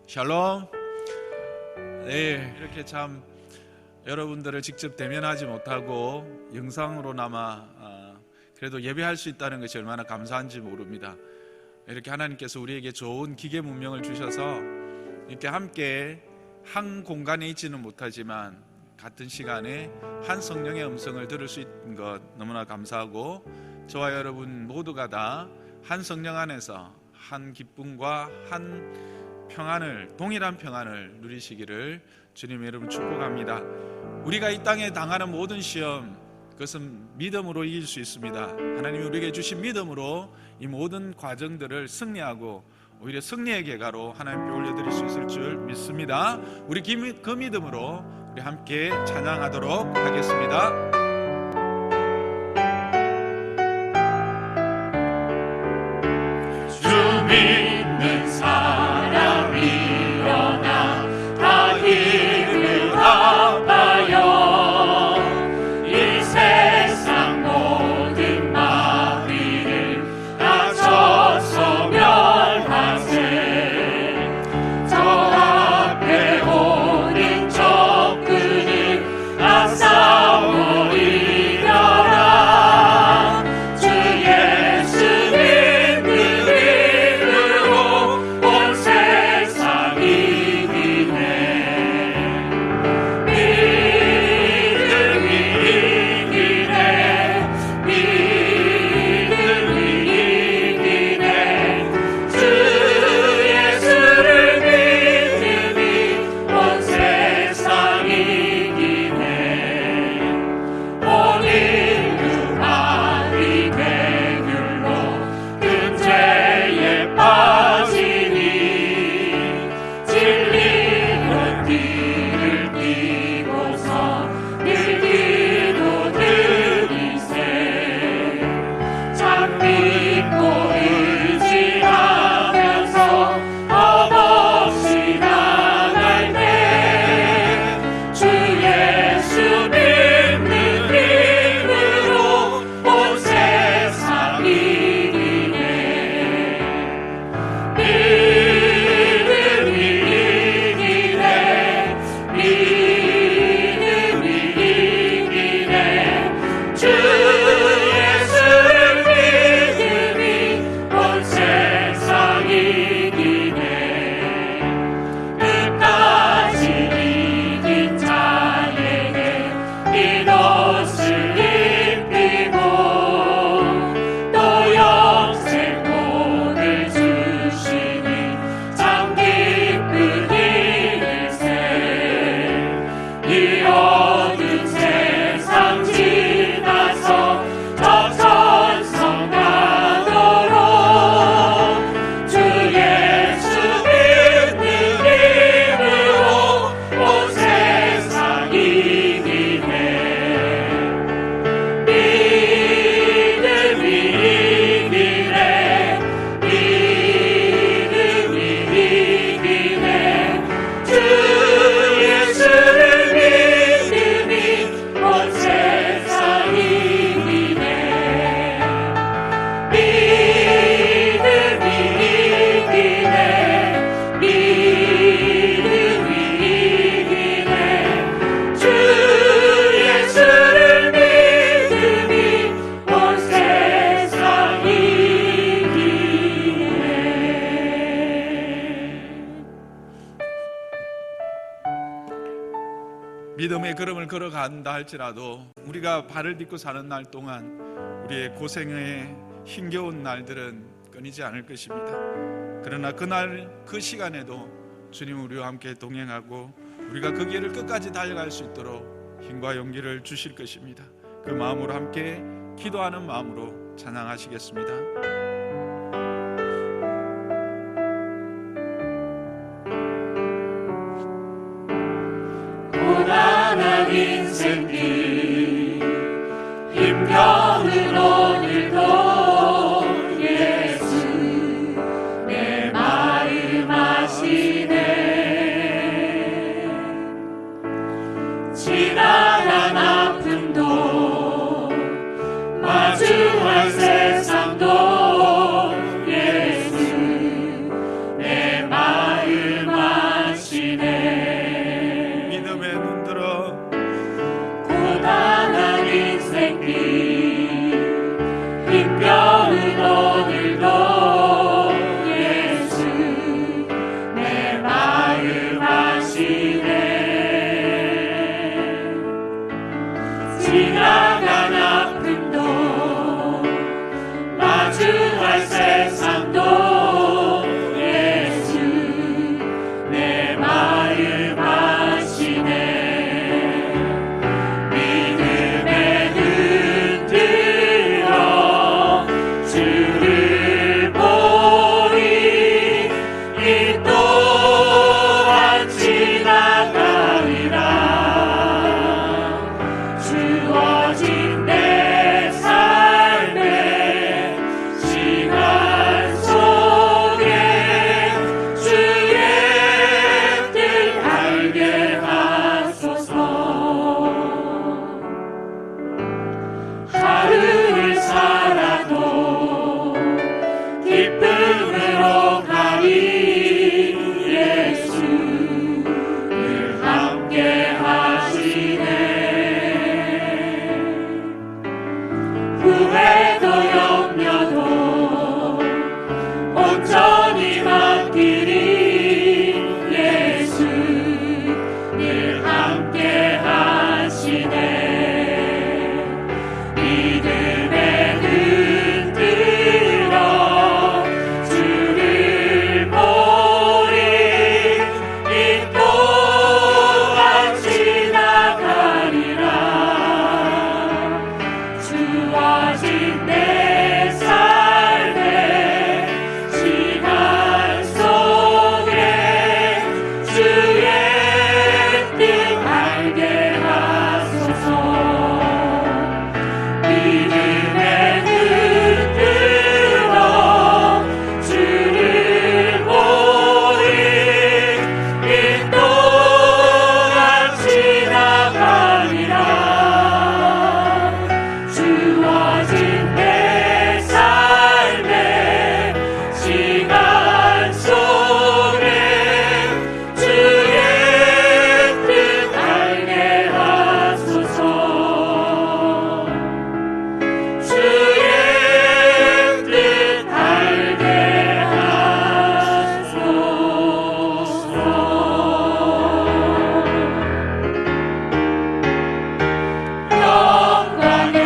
샬롬. 네, 이렇게 참 여러분들을 직접 대면하지 못하고 영상으로나마 그래도 예배할 수 있다는 것이 얼마나 감사한지 모릅니다. 이렇게 하나님께서 우리에게 좋은 기계 문명을 주셔서 이렇게 함께 한 공간에 있지는 못하지만 같은 시간에 한 성령의 음성을 들을 수 있는 것 너무나 감사하고, 저와 여러분 모두가 다 한 성령 안에서 한 기쁨과 한 평안을, 동일한 평안을 누리시기를 주님 여러분 축복합니다. 우리가 이 땅에 당하는 모든 시험, 그것은 믿음으로 이길 수 있습니다. 하나님이 우리에게 주신 믿음으로 이 모든 과정들을 승리하고 오히려 승리의 계가로 하나님께 올려드릴 수 있을 줄 믿습니다. 우리 그 믿음으로 우리 함께 찬양하도록 하겠습니다. 주 믿는 사람 일어나 다 힘을 합하여 이 세상 모든 마귀를 다 쳐서 멸하세. 저 앞에 오는 적군을 다 싸워 이겨라. 주 예수 믿는 이름으로 온 세상 이기네. 믿음이 이기네. 믿음이 이기네. 주 예수를 믿음이 온 세상 이기네. 온 인류 마귀 괴율로 근죄에 빠지니 진리는 뒤를 띠고서 늘 기도드리세. 참 믿고 의지하면서 헛없이 나갈 때 주 예수 믿는 이름으로 온 세상 이기네. 믿음이 이기네. 믿음이 이기네. 주 예수를 믿음이 온 세상 이기네. 끝까지 이긴 자에게 이 옷을 입히고 또 영생복을 주시니 참 기쁜 일일세. 이 어두운 세상 지나서 저 천성 가도록 주 예수 믿는 이름으로 온 세상 이기네. 믿음이 이기네. 믿음이 이기네. 주 예수를 믿음이 온 세상 이기네. 믿음이 이기네. 믿음이 이기네. 주 예수를 믿음이 온 세상 이기네. 믿음의 걸음을 걸어간다 할지라도 우리가 발을 딛고 사는 날 동안 우리의 고생의 힘겨운 날들은 끊이지 않을 것입니다. 그러나 그날 그 시간에도 주님 우리와 함께 동행하고 우리가 그 길을 끝까지 달려갈 수 있도록 힘과 용기를 주실 것입니다. 그 마음으로 함께 기도하는 마음으로 찬양하시겠습니다. 고단한 인생길 힘겨운 오늘도 예수 내 마음 아시네. 지나간 아픔도 마주할 세상도 예수 내 마음 알게 하소서. 믿음의 눈 들어 주를 보리. 이 또한 지나가리라. 주어진 내 삶의 시간 속에 주의 뜻 알게 하소서. 주의 뜻 알게 하소서. 영광의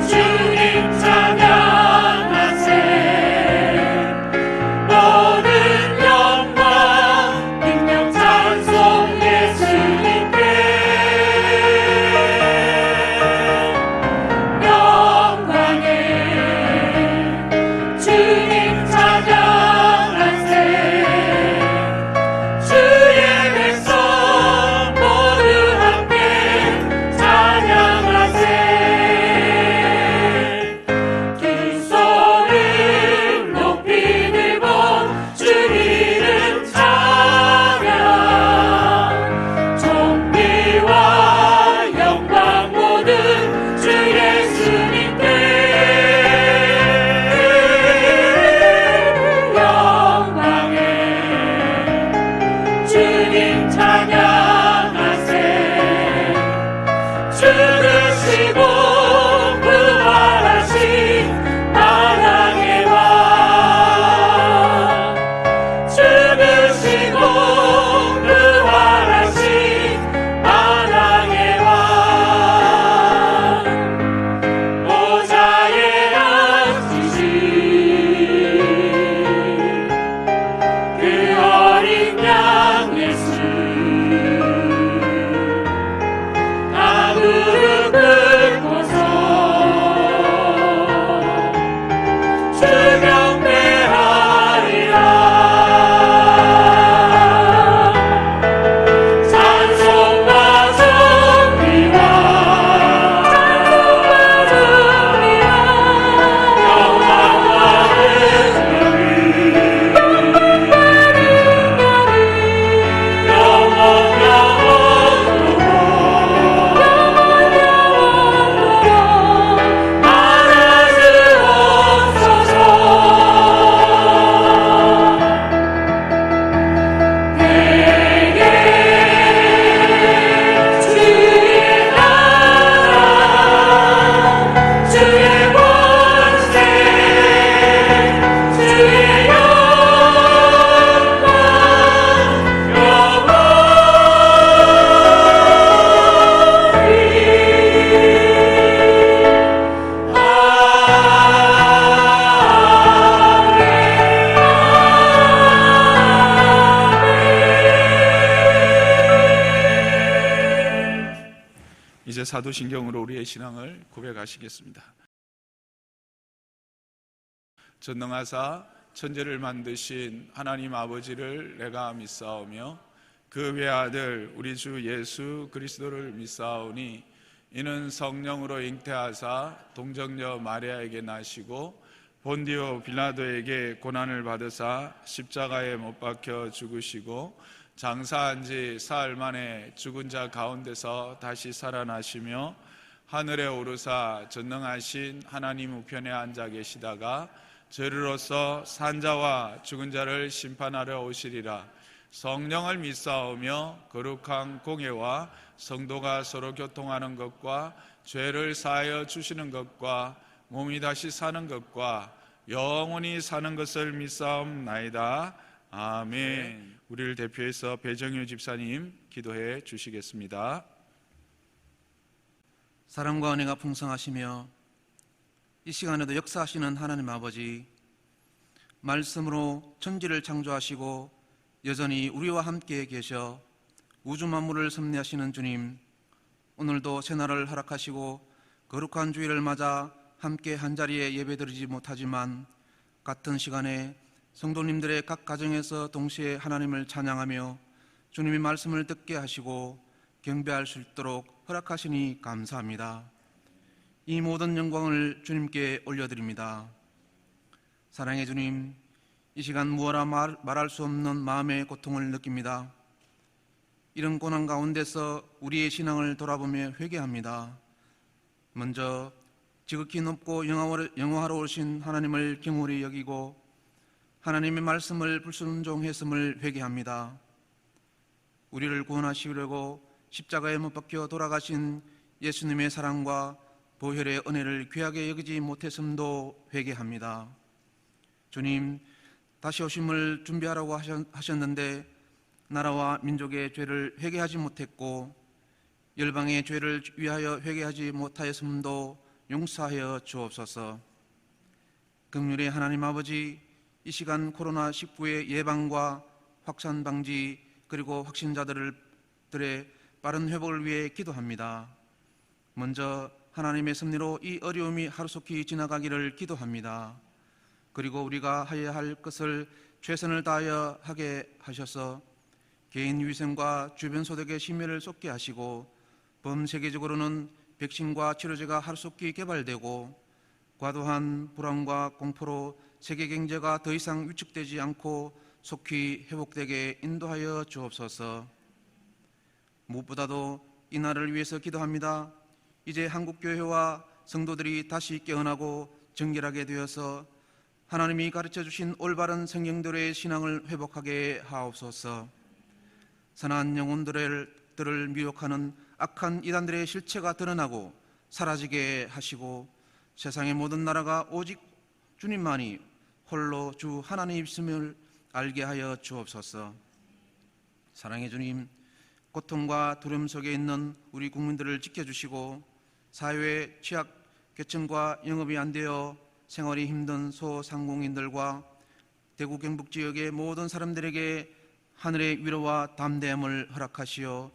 주님 찬양하세. 모든 영광 능력 찬송 예수님께. 영광의 주님 찬양하세. 주의 백성 모두 함께 찬양하세. 두 손을 높이 들고 주 이름 찬양. 존귀와 영광 모든 주 예수님께. 영광의 주님 찬양하세. 죽으시고 부활하신 만왕의 왕. 죽으시고 부활하신 만왕의 왕. 보좌에 앉으신 그 어린 양 예수. 다 무릎 꿇고서 주 경배하리라. 찬송과 존귀와 영광과 능력이 이제 사도신경으로 우리의 신앙을 고백하시겠습니다. 전능하사 천지를 만드신 하나님 아버지를 내가 믿사오며 그 외아들 우리 주 예수 그리스도를 믿사오니 이는 성령으로 잉태하사 동정녀 마리아에게 나시고 본디오 빌라도에게 고난을 받으사 십자가에 못 박혀 죽으시고 장사한 지 사흘 만에 죽은 자 가운데서 다시 살아나시며 하늘에 오르사 전능하신 하나님 우편에 앉아 계시다가 저리로서 산자와 죽은 자를 심판하러 오시리라. 성령을 믿사오며 거룩한 공예와 성도가 서로 교통하는 것과 죄를 사하여 주시는 것과 몸이 다시 사는 것과 영원히 사는 것을 믿사옵나이다. 아멘. 우리를 대표해서 배정효 집사님 기도해 주시겠습니다. 사랑과 은혜가 풍성하시며 이 시간에도 역사하시는 하나님 아버지, 말씀으로 천지를 창조하시고 여전히 우리와 함께 계셔 우주 만물을 섭리하시는 주님, 오늘도 새날을 허락하시고 거룩한 주일을 맞아 함께 한자리에 예배드리지 못하지만 같은 시간에 성도님들의 각 가정에서 동시에 하나님을 찬양하며 주님의 말씀을 듣게 하시고 경배할 수 있도록 허락하시니 감사합니다. 이 모든 영광을 주님께 올려드립니다. 사랑의 주님, 이 시간 무어라 말할 수 없는 마음의 고통을 느낍니다. 이런 고난 가운데서 우리의 신앙을 돌아보며 회개합니다. 먼저 지극히 높고 영화로우신 하나님을 경홀히 여기고 하나님의 말씀을 불순종했음을 회개합니다. 우리를 구원하시려고 십자가에 못 박혀 돌아가신 예수님의 사랑과 보혈의 은혜를 귀하게 여기지 못했음도 회개합니다. 주님, 다시 오심을 준비하라고 하셨는데 나라와 민족의 죄를 회개하지 못했고 열방의 죄를 위하여 회개하지 못하였음도 용서하여 주옵소서. 긍휼의 하나님 아버지, 이 시간 코로나19의 예방과 확산 방지 그리고 확신자들의 빠른 회복을 위해 기도합니다. 먼저 하나님의 섭리로 이 어려움이 하루속히 지나가기를 기도합니다. 그리고 우리가 해야 할 것을 최선을 다하여 하게 하셔서 개인 위생과 주변 소득의 심의를 쏟게 하시고 범세계적으로는 백신과 치료제가 하루속히 개발되고 과도한 불안과 공포로 세계 경제가 더 이상 위축되지 않고 속히 회복되게 인도하여 주옵소서. 무엇보다도 이 날을 위해서 기도합니다. 이제 한국교회와 성도들이 다시 깨어나고 정결하게 되어서 하나님이 가르쳐주신 올바른 성경들의 신앙을 회복하게 하옵소서. 선한 영혼들을 미혹하는 악한 이단들의 실체가 드러나고 사라지게 하시고 세상의 모든 나라가 오직 주님만이 홀로 주 하나님이심을 알게 하여 주옵소서. 사랑의 주님, 고통과 두려움 속에 있는 우리 국민들을 지켜주시고 사회 취약계층과 영업이 안 되어 생활이 힘든 소상공인들과 대구 경북 지역의 모든 사람들에게 하늘의 위로와 담대함을 허락하시어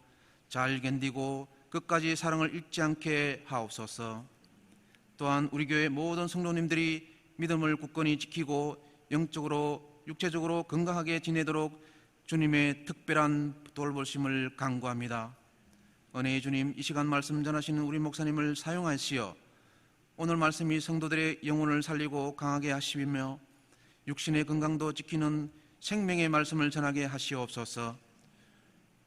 잘 견디고 끝까지 사랑을 잃지 않게 하옵소서. 또한 우리 교회 모든 성도님들이 믿음을 굳건히 지키고 영적으로 육체적으로 건강하게 지내도록 주님의 특별한 돌보심을 간구합니다. 은혜의 주님, 이 시간 말씀 전하시는 우리 목사님을 사용하시어 오늘 말씀이 성도들의 영혼을 살리고 강하게 하시며 육신의 건강도 지키는 생명의 말씀을 전하게 하시옵소서.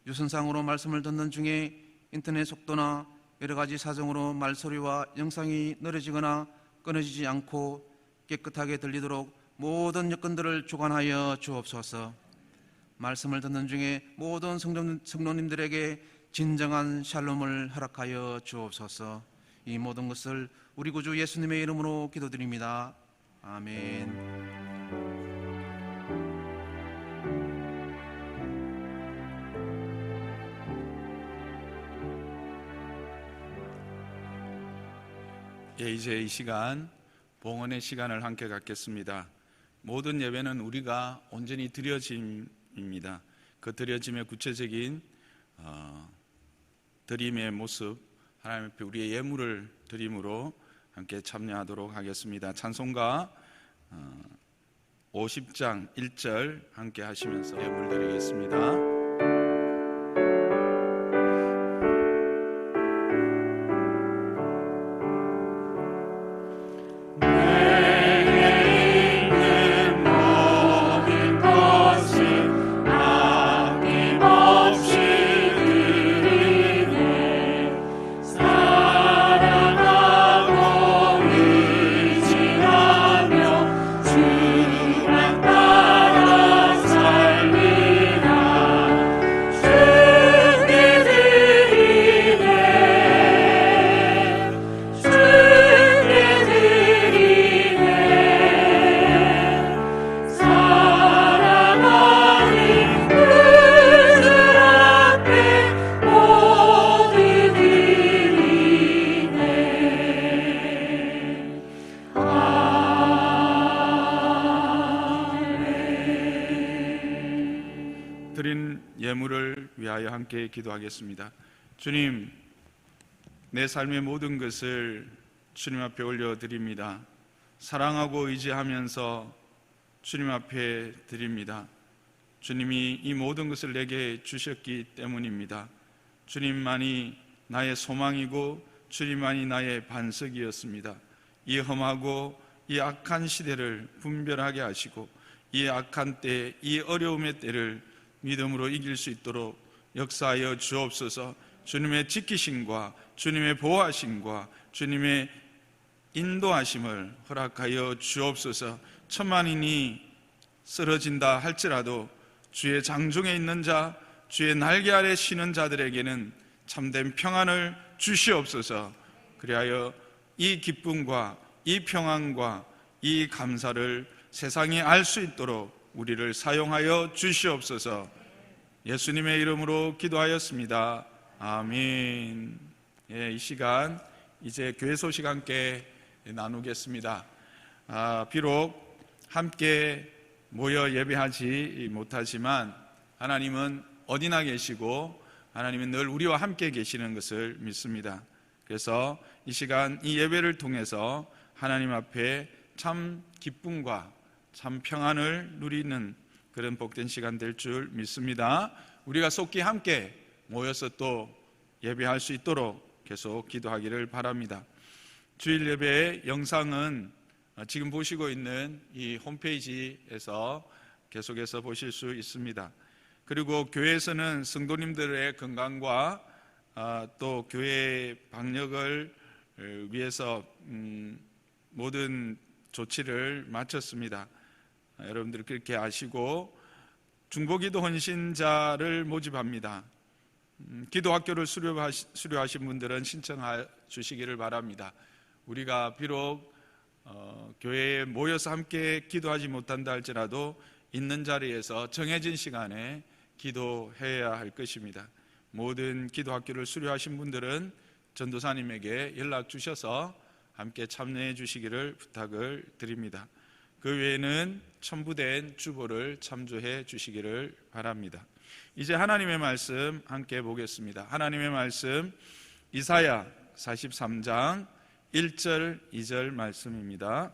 유선상으로 말씀을 듣는 중에 인터넷 속도나 여러 가지 사정으로 말소리와 영상이 느려지거나 끊어지지 않고 깨끗하게 들리도록 모든 여건들을 주관하여 주옵소서. 말씀을 듣는 중에 모든 성도님들에게 진정한 샬롬을 허락하여 주옵소서. 이 모든 것을 우리 구주 예수님의 이름으로 기도드립니다. 아멘. 예, 이제 이 시간 봉헌의 시간을 함께 갖겠습니다. 모든 예배는 우리가 온전히 드려짐입니다. 그 드려짐의 구체적인 드림의 모습, 하나님 앞에 우리의 예물을 드림으로 함께 참여하도록 하겠습니다. 찬송가 50장 1절 함께 하시면서 예물 드리겠습니다. 예물을 위하여 함께 기도하겠습니다. 주님, 내 삶의 모든 것을 주님 앞에 올려드립니다. 사랑하고 의지하면서 주님 앞에 드립니다. 주님이 이 모든 것을 내게 주셨기 때문입니다. 주님만이 나의 소망이고 주님만이 나의 반석이었습니다. 이 험하고 이 악한 시대를 분별하게 하시고 이 악한 때, 이 어려움의 때를 믿음으로 이길 수 있도록 역사하여 주옵소서. 주님의 지키심과 주님의 보호하심과 주님의 인도하심을 허락하여 주옵소서. 천만인이 쓰러진다 할지라도 주의 장중에 있는 자, 주의 날개 아래 쉬는 자들에게는 참된 평안을 주시옵소서. 그리하여 이 기쁨과 이 평안과 이 감사를 세상이 알 수 있도록 우리를 사용하여 주시옵소서. 예수님의 이름으로 기도하였습니다. 아멘. 예, 이 시간 이제 교회 소식 함께 나누겠습니다. 비록 함께 모여 예배하지 못하지만 하나님은 어디나 계시고 하나님은 늘 우리와 함께 계시는 것을 믿습니다. 그래서 이 시간 이 예배를 통해서 하나님 앞에 참 기쁨과 참 평안을 누리는 그런 복된 시간 될 줄 믿습니다. 우리가 속히 함께 모여서 또 예배할 수 있도록 계속 기도하기를 바랍니다. 주일 예배의 영상은 지금 보시고 있는 이 홈페이지에서 계속해서 보실 수 있습니다. 그리고 교회에서는 성도님들의 건강과 또 교회 방역을 위해서 모든 조치를 마쳤습니다. 여러분들 그렇게 아시고 중보기도 헌신자를 모집합니다. 기도학교를 수료하신 분들은 신청해 주시기를 바랍니다. 우리가 비록 교회에 모여서 함께 기도하지 못한다 할지라도 있는 자리에서 정해진 시간에 기도해야 할 것입니다. 모든 기도학교를 수료하신 분들은 전도사님에게 연락 주셔서 함께 참여해 주시기를 부탁을 드립니다. 그 외에는 첨부된 주보를 참조해 주시기를 바랍니다. 이제 하나님의 말씀 함께 보겠습니다. 하나님의 말씀 이사야 43장 1절 2절 말씀입니다.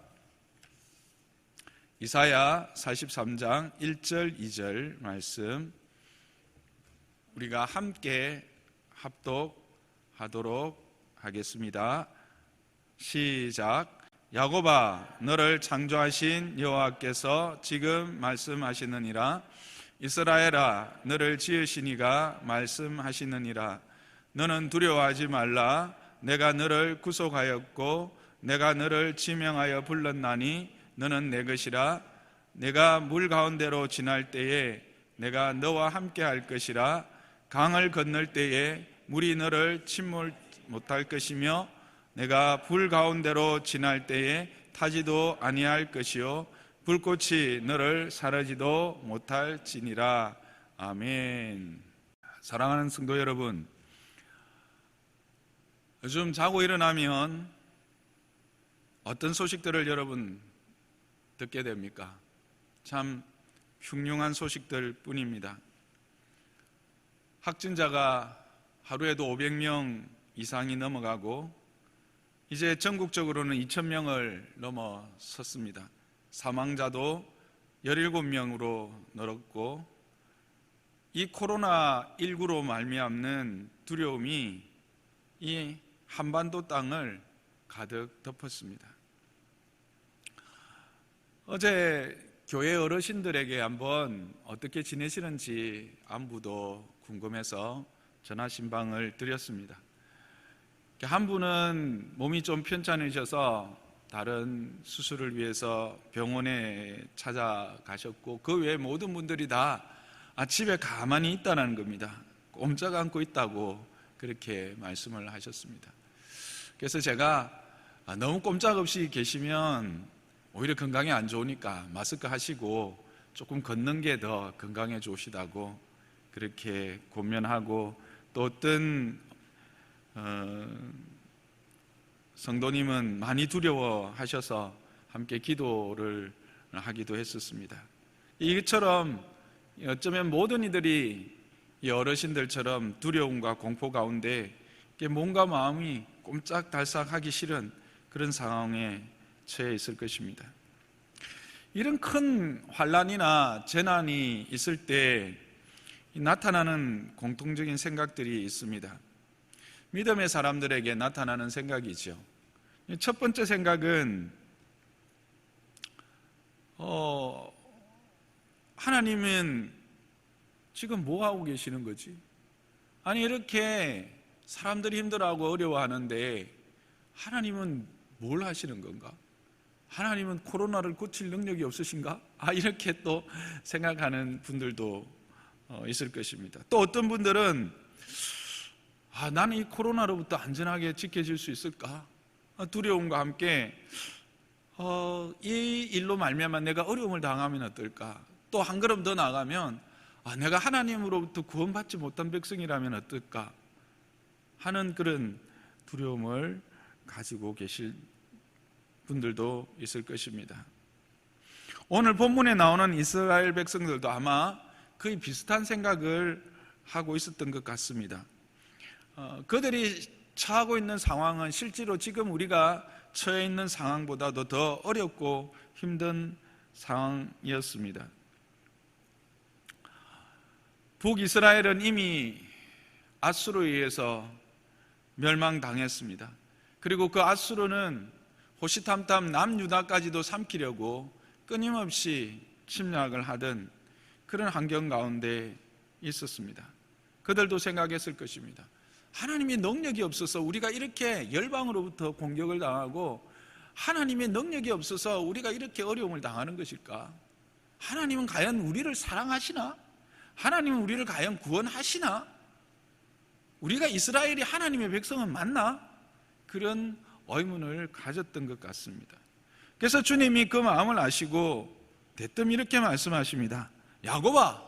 이사야 43장 1절 2절 말씀 우리가 함께 합독하도록 하겠습니다. 시작. 야곱아, 너를 창조하신 여호와께서 지금 말씀하시느니라. 이스라엘아, 너를 지으신 이가 말씀하시느니라. 너는 두려워하지 말라. 내가 너를 구속하였고 내가 너를 지명하여 불렀나니 너는 내 것이라. 내가 물 가운데로 지날 때에 내가 너와 함께 할 것이라. 강을 건널 때에 물이 너를 침몰 못할 것이며 내가 불 가운데로 지날 때에 타지도 아니할 것이요 불꽃이 너를 사르지도 못할지니라. 아멘. 사랑하는 성도 여러분, 요즘 자고 일어나면 어떤 소식들을 여러분 듣게 됩니까? 참 흉흉한 소식들 뿐입니다. 확진자가 하루에도 500명 이상이 넘어가고 이제 전국적으로는 2,000명을 넘어섰습니다. 사망자도 17명으로 늘었고 이 코로나19로 말미암는 두려움이 이 한반도 땅을 가득 덮었습니다. 어제 교회 어르신들에게 한번 어떻게 지내시는지 안부도 궁금해서 전화 신방을 드렸습니다. 한 분은 몸이 좀 편찮으셔서 다른 수술을 위해서 병원에 찾아가셨고 그 외에 모든 분들이 다 집에 가만히 있다는 겁니다. 꼼짝 않고 있다고 그렇게 말씀을 하셨습니다. 그래서 제가 너무 꼼짝 없이 계시면 오히려 건강에 안 좋으니까 마스크 하시고 조금 걷는 게 더 건강에 좋으시다고 그렇게 권면하고 또 어떤 성도님은 많이 두려워하셔서 함께 기도를 하기도 했었습니다. 이것처럼 어쩌면 모든 이들이 이 어르신들처럼 두려움과 공포 가운데 몸과 마음이 꼼짝달싹하기 싫은 그런 상황에 처해 있을 것입니다. 이런 큰 환란이나 재난이 있을 때 나타나는 공통적인 생각들이 있습니다. 믿음의 사람들에게 나타나는 생각이죠. 첫 번째 생각은 하나님은 지금 뭐 하고 계시는 거지? 아니 이렇게 사람들이 힘들어하고 어려워하는데 하나님은 뭘 하시는 건가? 하나님은 코로나를 고칠 능력이 없으신가? 이렇게 또 생각하는 분들도 있을 것입니다. 또 어떤 분들은 나는 이 코로나로부터 안전하게 지켜질 수 있을까? 두려움과 함께 이 일로 말미암아 내가 어려움을 당하면 어떨까? 또 한 걸음 더 나아가면 내가 하나님으로부터 구원받지 못한 백성이라면 어떨까? 하는 그런 두려움을 가지고 계실 분들도 있을 것입니다. 오늘 본문에 나오는 이스라엘 백성들도 아마 거의 비슷한 생각을 하고 있었던 것 같습니다. 그들이 처하고 있는 상황은 실제로 지금 우리가 처해 있는 상황보다도 더 어렵고 힘든 상황이었습니다. 북이스라엘은 이미 아수르에 의해서 멸망당했습니다. 그리고 그 아수르는 호시탐탐 남유다까지도 삼키려고 끊임없이 침략을 하던 그런 환경 가운데 있었습니다. 그들도 생각했을 것입니다. 하나님의 능력이 없어서 우리가 이렇게 열방으로부터 공격을 당하고 하나님의 능력이 없어서 우리가 이렇게 어려움을 당하는 것일까? 하나님은 과연 우리를 사랑하시나? 하나님은 우리를 과연 구원하시나? 우리가 이스라엘이 하나님의 백성은 맞나? 그런 의문을 가졌던 것 같습니다. 그래서 주님이 그 마음을 아시고 대뜸 이렇게 말씀하십니다. 야곱아,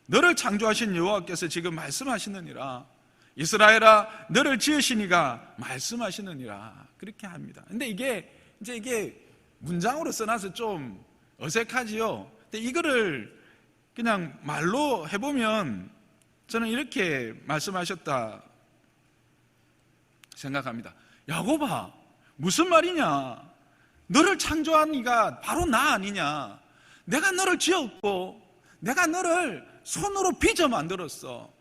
너를 창조하신 여호와께서 지금 말씀하시느니라. 이스라엘아, 너를 지으시니가 말씀하시느니라. 그렇게 합니다. 근데 이게 문장으로 써놔서 좀 어색하지요. 근데 이거를 그냥 말로 해보면 저는 이렇게 말씀하셨다 생각합니다. 야곱아, 무슨 말이냐? 너를 창조한 이가 바로 나 아니냐? 내가 너를 지었고 내가 너를 손으로 빚어 만들었어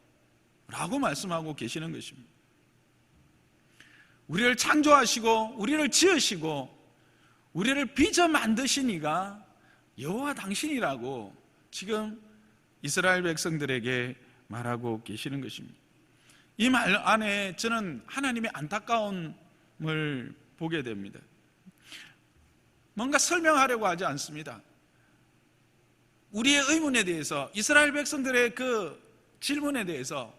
라고 말씀하고 계시는 것입니다. 우리를 창조하시고 우리를 지으시고 우리를 빚어 만드신 이가 여호와 당신이라고 지금 이스라엘 백성들에게 말하고 계시는 것입니다. 이 말 안에 저는 하나님의 안타까움을 보게 됩니다. 뭔가 설명하려고 하지 않습니다. 우리의 의문에 대해서, 이스라엘 백성들의 그 질문에 대해서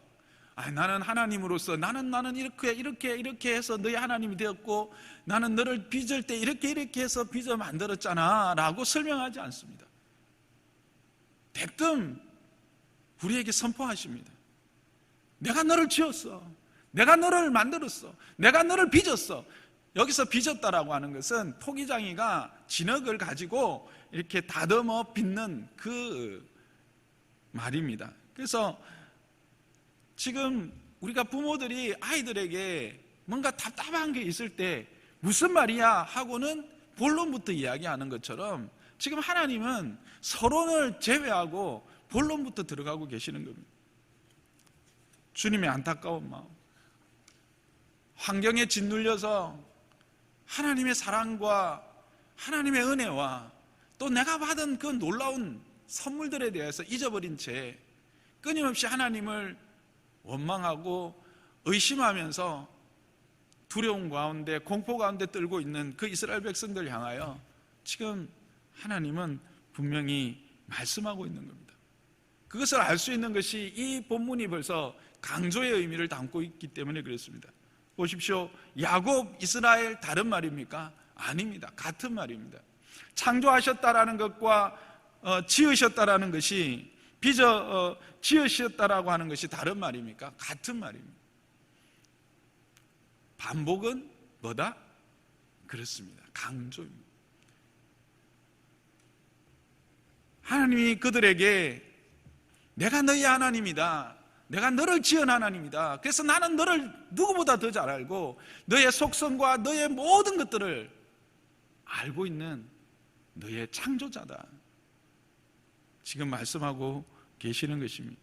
나는 하나님으로서 나는 이렇게 해서 너희 하나님이 되었고 나는 너를 빚을 때 이렇게 해서 빚어 만들었잖아 라고 설명하지 않습니다. 대뜸 우리에게 선포하십니다. 내가 너를 지었어. 내가 너를 만들었어. 내가 너를 빚었어. 여기서 빚었다라고 하는 것은 토기장이가 진흙을 가지고 이렇게 다듬어 빚는 그 말입니다. 그래서 지금 우리가 부모들이 아이들에게 뭔가 답답한 게 있을 때 무슨 말이야 하고는 본론부터 이야기하는 것처럼 지금 하나님은 서론을 제외하고 본론부터 들어가고 계시는 겁니다. 주님의 안타까운 마음, 환경에 짓눌려서 하나님의 사랑과 하나님의 은혜와 또 내가 받은 그 놀라운 선물들에 대해서 잊어버린 채 끊임없이 하나님을 원망하고 의심하면서 두려움 가운데 공포 가운데 떨고 있는 그 이스라엘 백성들 향하여 지금 하나님은 분명히 말씀하고 있는 겁니다. 그것을 알 수 있는 것이 이 본문이 벌써 강조의 의미를 담고 있기 때문에 그렇습니다. 보십시오. 야곱, 이스라엘 다른 말입니까? 아닙니다. 같은 말입니다. 창조하셨다라는 것과 지으셨다라는 것이 지으셨다라고 하는 것이 다른 말입니까? 같은 말입니다. 반복은 뭐다? 그렇습니다. 강조입니다. 하나님이 그들에게 내가 너희 하나님이다. 내가 너를 지은 하나님이다. 그래서 나는 너를 누구보다 더 잘 알고 너의 속성과 너의 모든 것들을 알고 있는 너의 창조자다. 지금 말씀하고 계시는 것입니다.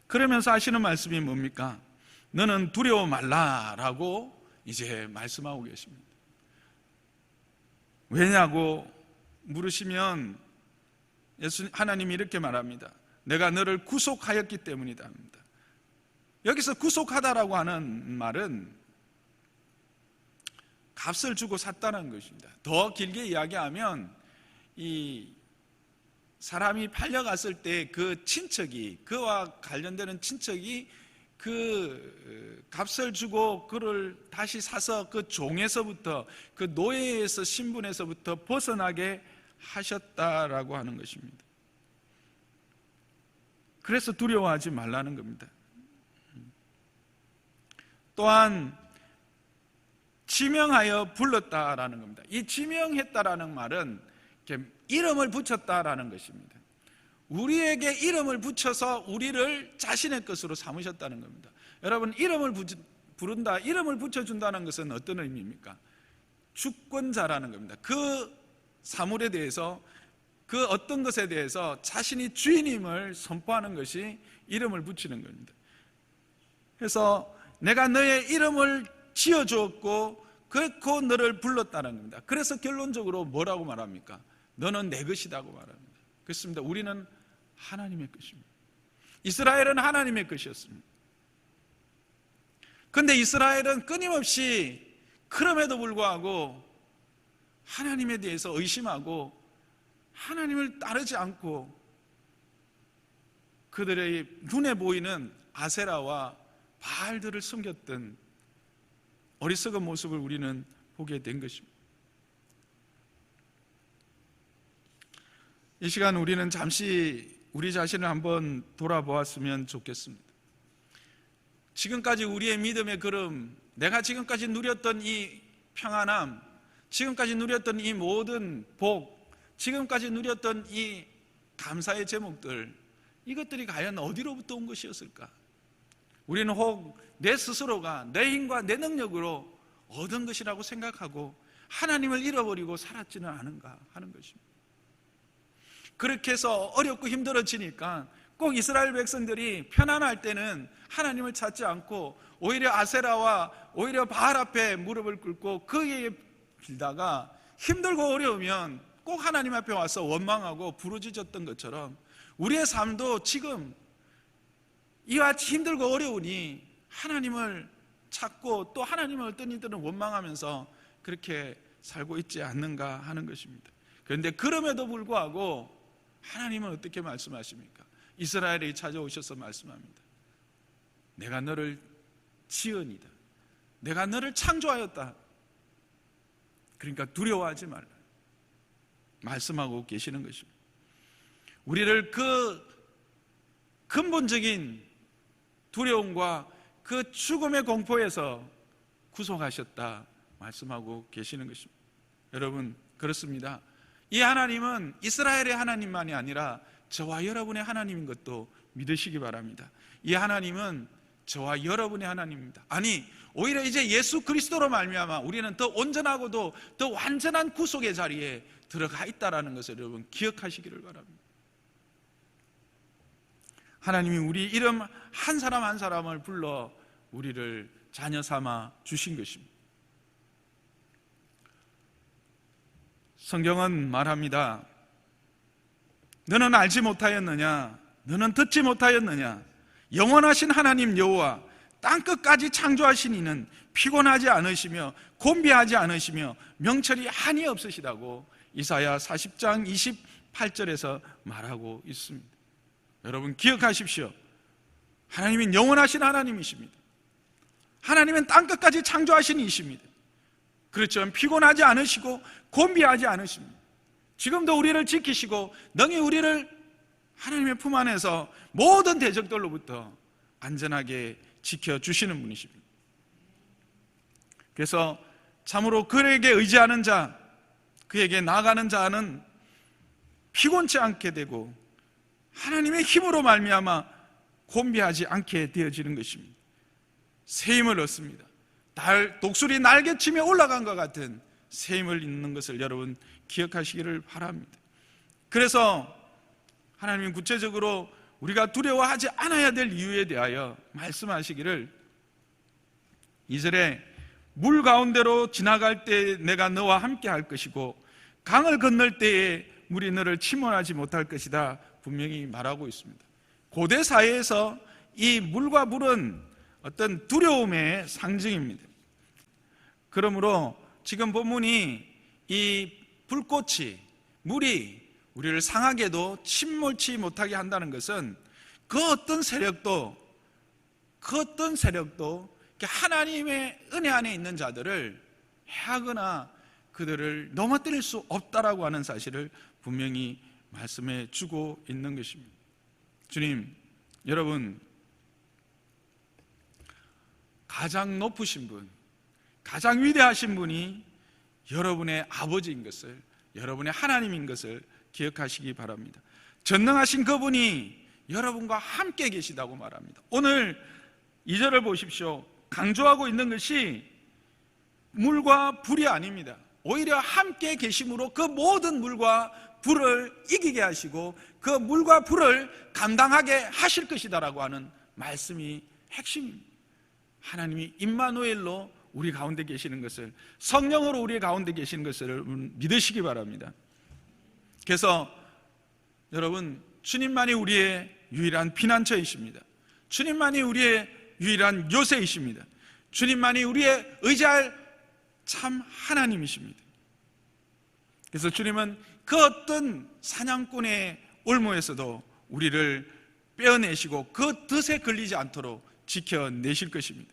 그러면서 하시는 말씀이 뭡니까? 너는 두려워 말라라고 이제 말씀하고 계십니다. 왜냐고 물으시면 하나님이 이렇게 말합니다. 내가 너를 구속하였기 때문이다. 여기서 구속하다라고 하는 말은 값을 주고 샀다는 것입니다. 더 길게 이야기하면 이 사람이 팔려갔을 때 그 친척이, 그와 관련되는 친척이 그 값을 주고 그를 다시 사서 그 종에서부터, 그 노예에서, 신분에서부터 벗어나게 하셨다라고 하는 것입니다. 그래서 두려워하지 말라는 겁니다. 또한 지명하여 불렀다라는 겁니다. 이 지명했다라는 말은 이름을 붙였다라는 것입니다. 우리에게 이름을 붙여서 우리를 자신의 것으로 삼으셨다는 겁니다. 여러분, 이름을 부른다, 이름을 붙여준다는 것은 어떤 의미입니까? 주권자라는 겁니다. 그 사물에 대해서, 그 어떤 것에 대해서 자신이 주인임을 선포하는 것이 이름을 붙이는 겁니다. 그래서 내가 너의 이름을 지어주었고 그렇고 너를 불렀다는 겁니다. 그래서 결론적으로 뭐라고 말합니까? 너는 내 것이라고 말합니다. 그렇습니다. 우리는 하나님의 것입니다. 이스라엘은 하나님의 것이었습니다. 그런데 이스라엘은 끊임없이 그럼에도 불구하고 하나님에 대해서 의심하고 하나님을 따르지 않고 그들의 눈에 보이는 아세라와 바알들을 섬겼던 어리석은 모습을 우리는 보게 된 것입니다. 이 시간 우리는 잠시 우리 자신을 한번 돌아보았으면 좋겠습니다. 지금까지 우리의 믿음의 걸음, 내가 지금까지 누렸던 이 평안함, 지금까지 누렸던 이 모든 복, 지금까지 누렸던 이 감사의 제목들, 이것들이 과연 어디로부터 온 것이었을까? 우리는 혹 내 스스로가 내 힘과 내 능력으로 얻은 것이라고 생각하고 하나님을 잃어버리고 살았지는 않은가 하는 것입니다. 그렇게 해서 어렵고 힘들어지니까 꼭 이스라엘 백성들이 편안할 때는 하나님을 찾지 않고 오히려 아세라와 오히려 바알 앞에 무릎을 꿇고 그에게 빌다가 힘들고 어려우면 꼭 하나님 앞에 와서 원망하고 부르짖었던 것처럼 우리의 삶도 지금 이와 같이 힘들고 어려우니 하나님을 찾고 또 하나님을 어떤 이들은 원망하면서 그렇게 살고 있지 않는가 하는 것입니다. 그런데 그럼에도 불구하고 하나님은 어떻게 말씀하십니까? 이스라엘이 찾아오셔서 말씀합니다. 내가 너를 지으니다. 내가 너를 창조하였다. 그러니까 두려워하지 말라. 말씀하고 계시는 것입니다. 우리를 그 근본적인 두려움과 그 죽음의 공포에서 구속하셨다 말씀하고 계시는 것입니다. 여러분, 그렇습니다. 이 하나님은 이스라엘의 하나님만이 아니라 저와 여러분의 하나님인 것도 믿으시기 바랍니다. 이 하나님은 저와 여러분의 하나님입니다. 아니, 오히려 이제 예수 그리스도로 말미암아 우리는 더 온전하고도 더 완전한 구속의 자리에 들어가 있다는 것을 여러분 기억하시기를 바랍니다. 하나님이 우리 이름 한 사람 한 사람을 불러 우리를 자녀 삼아 주신 것입니다. 성경은 말합니다. 너는 알지 못하였느냐? 너는 듣지 못하였느냐? 영원하신 하나님 여호와 땅끝까지 창조하신 이는 피곤하지 않으시며 곤비하지 않으시며 명철이 한이 없으시다고 이사야 40장 28절에서 말하고 있습니다. 여러분 기억하십시오. 하나님은 영원하신 하나님이십니다. 하나님은 땅끝까지 창조하신 이십니다. 그렇죠. 피곤하지 않으시고 곤비하지 않으십니다. 지금도 우리를 지키시고 능히 우리를 하나님의 품 안에서 모든 대적들로부터 안전하게 지켜주시는 분이십니다. 그래서 참으로 그에게 의지하는 자, 그에게 나아가는 자는 피곤치 않게 되고 하나님의 힘으로 말미암아 곤비하지 않게 되어지는 것입니다. 새 힘을 얻습니다. 독수리 날개치며 올라간 것 같은 새 힘을 얻는 것을 여러분 기억하시기를 바랍니다. 그래서 하나님은 구체적으로 우리가 두려워하지 않아야 될 이유에 대하여 말씀하시기를 2절에 물 가운데로 지나갈 때 내가 너와 함께 할 것이고 강을 건널 때에 물이 너를 침몰하지 못할 것이다 분명히 말하고 있습니다. 고대 사회에서 이 물과 물은 어떤 두려움의 상징입니다. 그러므로 지금 본문이 이 불꽃이 물이 우리를 상하게도 침몰치 못하게 한다는 것은 그 어떤 세력도 하나님의 은혜 안에 있는 자들을 해하거나 그들을 넘어뜨릴 수 없다라고 하는 사실을 분명히 말씀해 주고 있는 것입니다. 주님, 여러분, 가장 높으신 분, 가장 위대하신 분이 여러분의 아버지인 것을, 여러분의 하나님인 것을 기억하시기 바랍니다. 전능하신 그분이 여러분과 함께 계시다고 말합니다. 오늘 2절을 보십시오. 강조하고 있는 것이 물과 불이 아닙니다. 오히려 함께 계심으로 그 모든 물과 불을 이기게 하시고 그 물과 불을 감당하게 하실 것이다라고 하는 말씀이 핵심입니다. 하나님이 임마누엘로 우리 가운데 계시는 것을, 성령으로 우리 가운데 계시는 것을 믿으시기 바랍니다. 그래서 여러분, 주님만이 우리의 유일한 피난처이십니다. 주님만이 우리의 유일한 요새이십니다. 주님만이 우리의 의지할 참 하나님이십니다. 그래서 주님은 그 어떤 사냥꾼의 올무에서도 우리를 빼어내시고 그 덫에 걸리지 않도록 지켜내실 것입니다.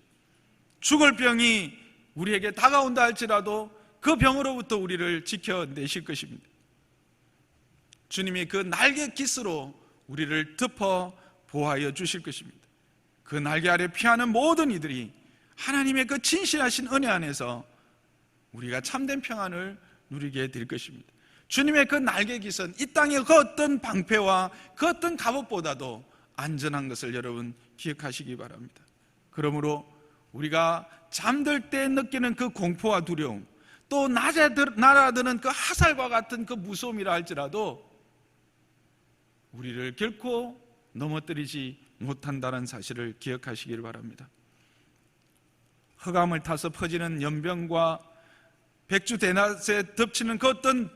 죽을 병이 우리에게 다가온다 할지라도 그 병으로부터 우리를 지켜내실 것입니다. 주님이 그 날개 깃으로 우리를 덮어 보호하여 주실 것입니다. 그 날개 아래 피하는 모든 이들이 하나님의 그 진실하신 은혜 안에서 우리가 참된 평안을 누리게 될 것입니다. 주님의 그 날개 깃은 이 땅의 그 어떤 방패와 그 어떤 갑옷보다도 안전한 것을 여러분 기억하시기 바랍니다. 그러므로 우리가 잠들 때 느끼는 그 공포와 두려움, 또 낮에 날아드는 그 화살과 같은 그 무서움이라 할지라도 우리를 결코 넘어뜨리지 못한다는 사실을 기억하시길 바랍니다. 흑암을 타서 퍼지는 연병과 백주대낮에 덮치는 그 어떤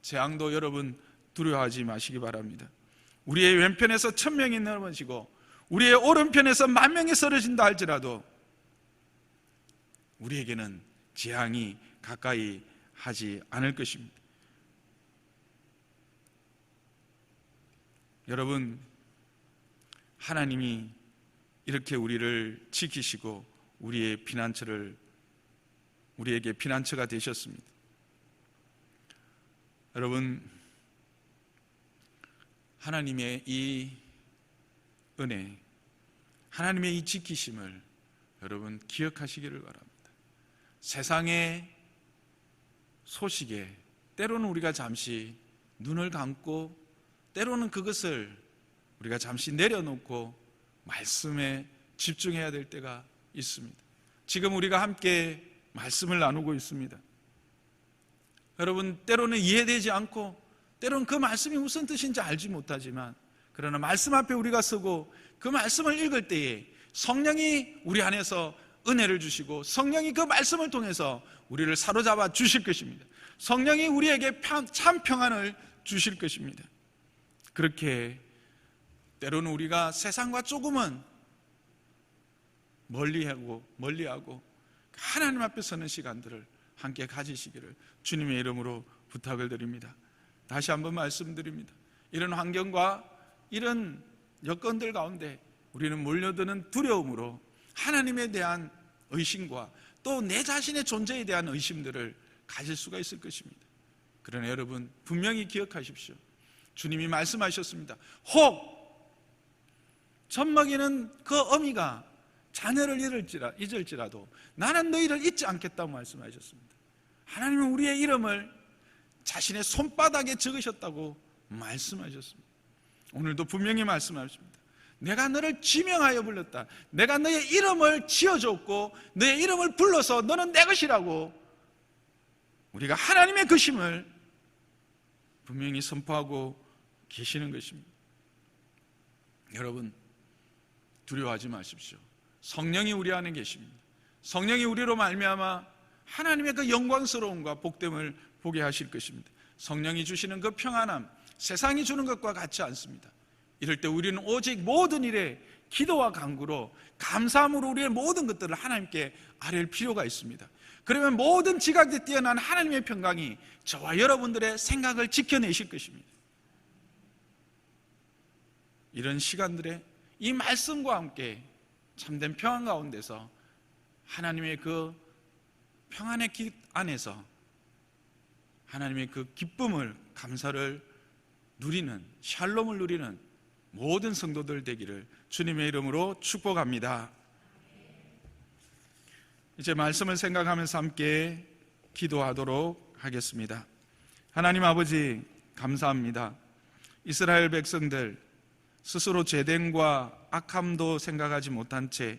재앙도 여러분 두려워하지 마시기 바랍니다. 우리의 왼편에서 1000명이 넘어지고 우리의 오른편에서 10,000명이 쓰러진다 할지라도 우리에게는 재앙이 가까이 하지 않을 것입니다. 여러분, 하나님이 이렇게 우리를 지키시고 우리에게 피난처가 되셨습니다. 여러분, 하나님의 이 은혜, 하나님의 이 지키심을 여러분 기억하시기를 바랍니다. 세상의 소식에 때로는 우리가 잠시 눈을 감고 때로는 그것을 우리가 잠시 내려놓고 말씀에 집중해야 될 때가 있습니다. 지금 우리가 함께 말씀을 나누고 있습니다. 여러분, 때로는 이해되지 않고 때로는 그 말씀이 무슨 뜻인지 알지 못하지만 그러나 말씀 앞에 우리가 서고 그 말씀을 읽을 때에 성령이 우리 안에서 은혜를 주시고 성령이 그 말씀을 통해서 우리를 사로잡아 주실 것입니다. 성령이 우리에게 참 평안을 주실 것입니다. 그렇게 때로는 우리가 세상과 조금은 멀리하고 하나님 앞에 서는 시간들을 함께 가지시기를 주님의 이름으로 부탁을 드립니다. 다시 한번 말씀드립니다. 이런 환경과 이런 여건들 가운데 우리는 몰려드는 두려움으로 하나님에 대한 의심과 또 내 자신의 존재에 대한 의심들을 가질 수가 있을 것입니다. 그러나 여러분, 분명히 기억하십시오. 주님이 말씀하셨습니다. 혹 젖먹이는 그 어미가 자녀를 잊을지라도 나는 너희를 잊지 않겠다고 말씀하셨습니다. 하나님은 우리의 이름을 자신의 손바닥에 적으셨다고 말씀하셨습니다. 오늘도 분명히 말씀하십니다. 내가 너를 지명하여 불렀다. 내가 너의 이름을 지어줬고 너의 이름을 불러서 너는 내 것이라고 우리가 하나님의 것임을 분명히 선포하고 계시는 것입니다. 여러분, 두려워하지 마십시오. 성령이 우리 안에 계십니다. 성령이 우리로 말미암아 하나님의 그 영광스러움과 복됨을 보게 하실 것입니다. 성령이 주시는 그 평안함, 세상이 주는 것과 같지 않습니다. 이럴 때 우리는 오직 모든 일에 기도와 간구로 감사함으로 우리의 모든 것들을 하나님께 아뢰을 필요가 있습니다. 그러면 모든 지각에 뛰어난 하나님의 평강이 저와 여러분들의 생각을 지켜내실 것입니다. 이런 시간들에 이 말씀과 함께 참된 평안 가운데서 하나님의 그 평안의 길 안에서 하나님의 그 기쁨을, 감사를 누리는, 샬롬을 누리는 모든 성도들 되기를 주님의 이름으로 축복합니다. 이제 말씀을 생각하면서 함께 기도하도록 하겠습니다. 하나님 아버지, 감사합니다. 이스라엘 백성들 스스로 죄됨과 악함도 생각하지 못한 채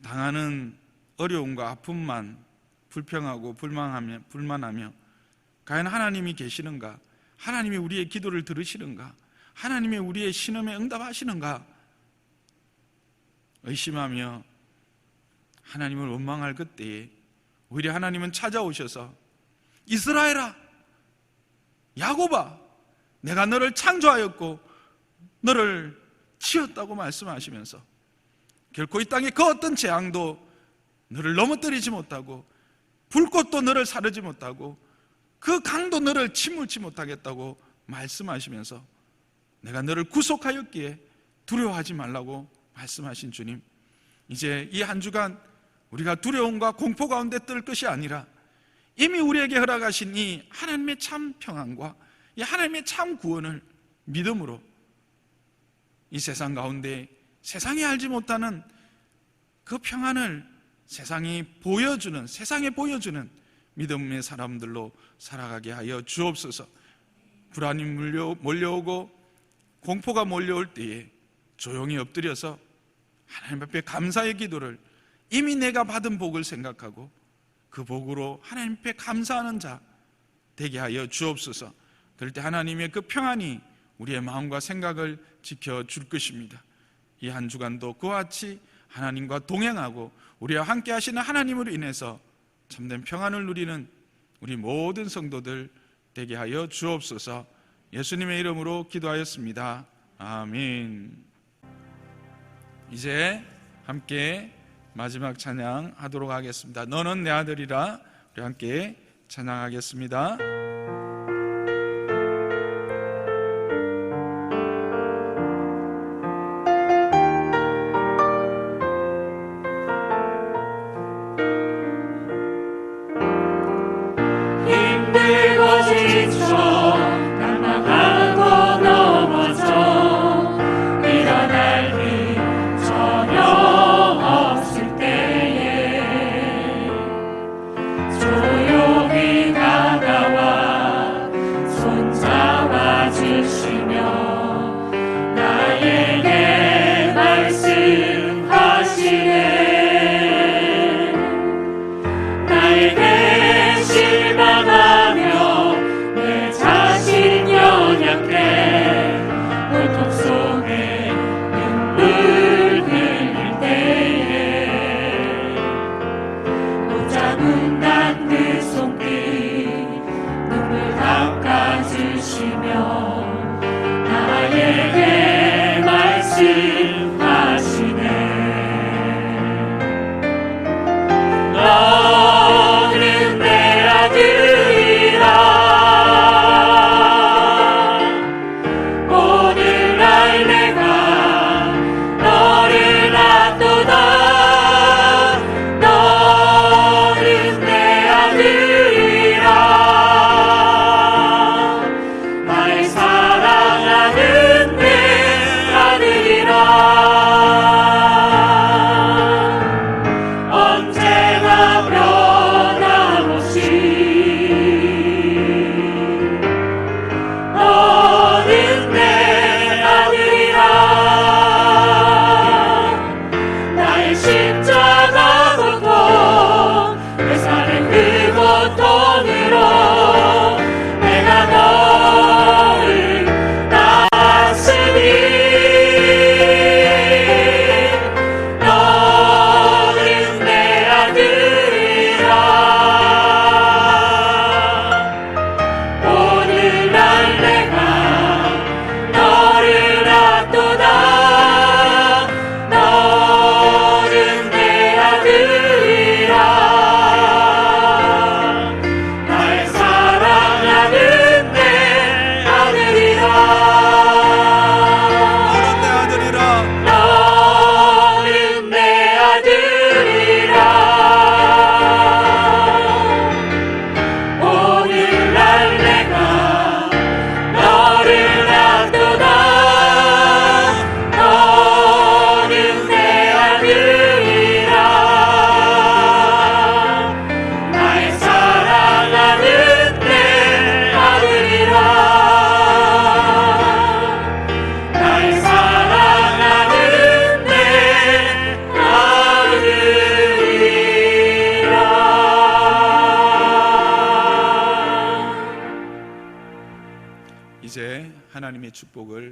당하는 어려움과 아픔만 불평하고 불만하며 과연 하나님이 계시는가? 하나님이 우리의 기도를 들으시는가? 하나님이 우리의 신음에 응답하시는가? 의심하며 하나님을 원망할 그때에 오히려 하나님은 찾아오셔서 이스라엘아, 야곱아, 내가 너를 창조하였고 너를 지었다고 말씀하시면서 결코 이 땅의 그 어떤 재앙도 너를 넘어뜨리지 못하고 불꽃도 너를 사르지 못하고 그 강도 너를 침몰치 못하겠다고 말씀하시면서 내가 너를 구속하였기에 두려워하지 말라고 말씀하신 주님, 이제 이 한 주간 우리가 두려움과 공포 가운데 뜰 것이 아니라 이미 우리에게 허락하신 이 하나님의 참 평안과 이 하나님의 참 구원을 믿음으로 이 세상 가운데 세상이 알지 못하는 그 평안을 세상에 보여주는 믿음의 사람들로 살아가게 하여 주옵소서. 불안이 몰려오고 공포가 몰려올 때에 조용히 엎드려서 하나님 앞에 감사의 기도를 이미 내가 받은 복을 생각하고 그 복으로 하나님 앞에 감사하는 자 되게 하여 주옵소서. 그럴 때 하나님의 그 평안이 우리의 마음과 생각을 지켜줄 것입니다. 이 한 주간도 그와 같이 하나님과 동행하고 우리와 함께 하시는 하나님으로 인해서 참된 평안을 누리는 우리 모든 성도들 되게 하여 주옵소서. 예수님의 이름으로 기도하였습니다. 아멘. 이제 함께 마지막 찬양 하도록 하겠습니다. 너는 내 아들이라. 우리 함께 찬양하겠습니다. 힘들고 지쳐 낭망하고 넘어져 일어날 힘 전혀 없을 때에 조용히 다가와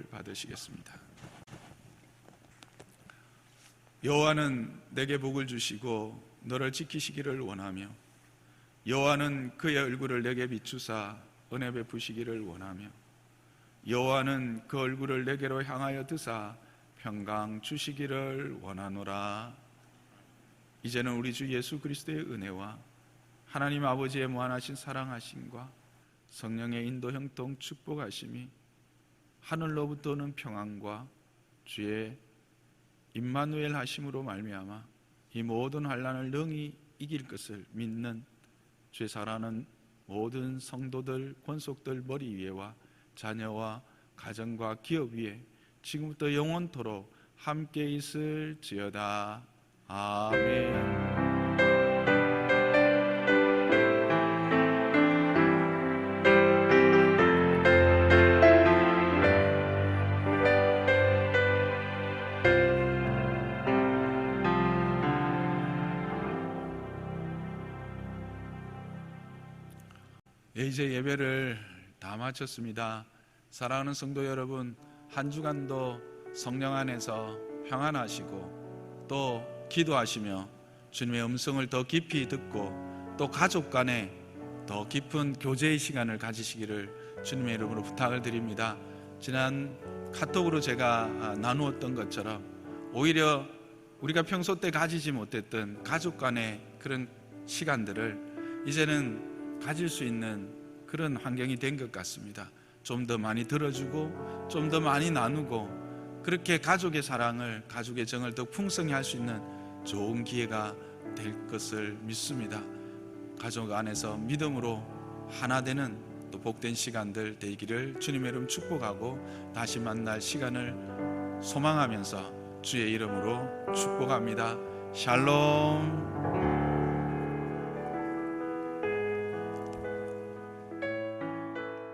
축복을 받으시겠습니다. 여호와는 내게 복을 주시고 너를 지키시기를 원하며 여호와는 그의 얼굴을 내게 비추사 은혜 베푸시기를 원하며 여호와는 그 얼굴을 내게로 향하여 드사 평강 주시기를 원하노라. 이제는 우리 주 예수 그리스도의 은혜와 하나님 아버지의 무한하신 사랑하심과 성령의 인도 형통 축복하심이 하늘로부터 오는 평안과 주의 임마누엘 하심으로 말미암아 이 모든 환난을 능히 이길 것을 믿는 주의 사랑하는 모든 성도들, 권속들 머리 위에와 자녀와 가정과 기업 위에 지금부터 영원토록 함께 있을지어다. 아멘. 이제 예배를 다 마쳤습니다. 사랑하는 성도 여러분, 한 주간도 성령 안에서 평안하시고 또 기도하시며 주님의 음성을 더 깊이 듣고 또 가족 간에 더 깊은 교제의 시간을 가지시기를 주님의 이름으로 부탁을 드립니다. 지난 카톡으로 제가 나누었던 것처럼 오히려 우리가 평소 때 가지지 못했던 가족 간의 그런 시간들을 이제는 가질 수 있는 그런 환경이 된 것 같습니다. 좀 더 많이 들어주고 좀 더 많이 나누고 그렇게 가족의 사랑을, 가족의 정을 더 풍성히 할 수 있는 좋은 기회가 될 것을 믿습니다. 가족 안에서 믿음으로 하나 되는 또 복된 시간들 되기를 주님의 이름 축복하고 다시 만날 시간을 소망하면서 주의 이름으로 축복합니다. 샬롬.